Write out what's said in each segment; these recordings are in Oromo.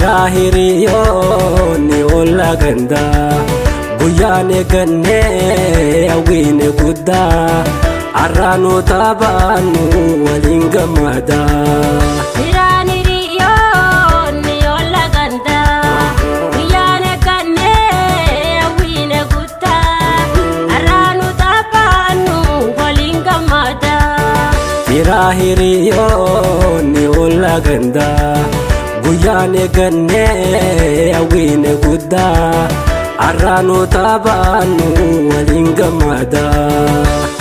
Firahiriyoonni olla ganda guyyaane ganne awwiine guddaa arraanu taphaannu waliin gammada. Firahiriyoonni olla ganda guyyaane ganne awwiine guddaa arraanu taphaannu waliin gammada. Firahiriyoonni olla ganda guyyaane ganne awwiine guddaa arraanu taphaannu waliin gammada.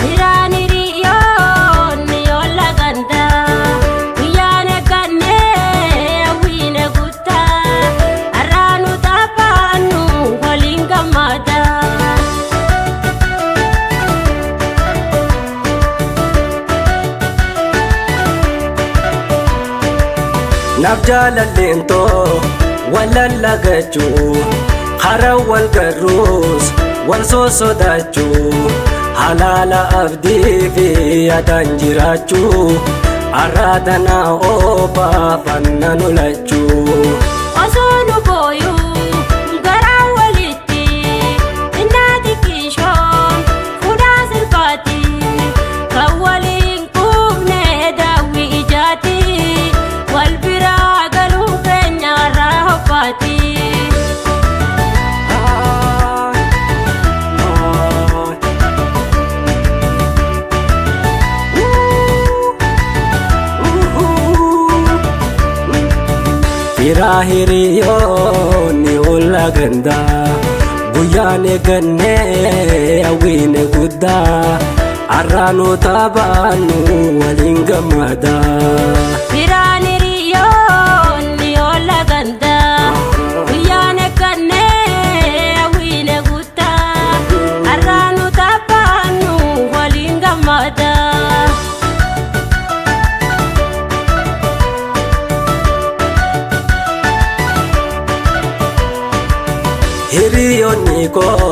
Firahiriyoonni olla ganda guyyaane ganne awwiine guddaa arraanu taphaannu waliin gammada. Naaf jaalaleentoo walallagachuu hara wal garruus wal sosodaachuu halaala abdii fi yaadaan jiraachuu arraadana oobaa fanna nolachuu. Osoo nu booyuu garaa walitti innaati kiishoon fuudhaa sirbaati kan waliin quufne daawwii ijaati wal biraa galuu keenya irraa hobbaati. Firahiriyoonni olla ganda guyyaane ganne awwiine guddaa arraanu taphaannu waliin gammada. Firahiriyoonni olla ganda guyyaane ganne awwiine guddaa arraanu taphaannu waliin gammada. Hiriyoonni koo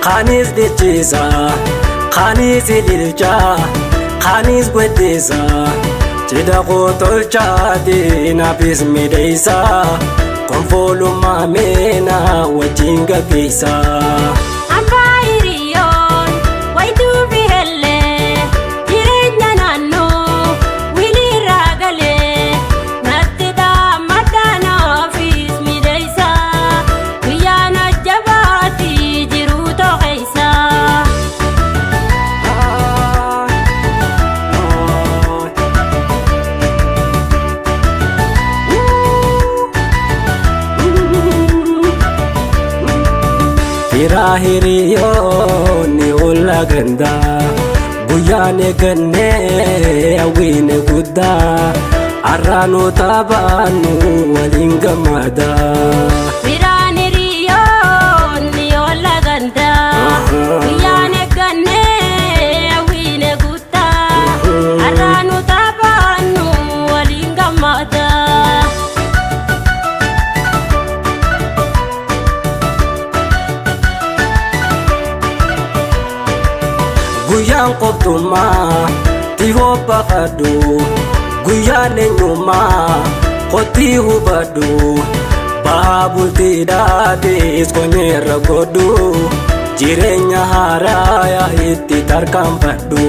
kaanis dhiichisa kaanis ililcha kaanis gweddisa cidha koo tolchaati naafis midheessa konfoolummaa meena wajjin gaggeessa. Abbaa hiriyoon wayituu fi hellee jireenya naannoo wiliirraa galee natti dhaammadhaa naafis midheessa guyyaan ajjabaati jiruu toqeessa. Firahiriyoonni olla ganda guyyaane ganne awwiine guddaa arraanu taphaannu waliin gammada. Firahiriyoonni olla ganda guyyaane ganne awwiine guddaa arraanu taphaannu waliin gammada. Guyyaan qoftummaa tihoo baqadhu guyyaan eenyummaa qotii hubadhu bahaa bultiidhaatis konyeerra godhu jireenya haaraa itti tarkaanfadhu.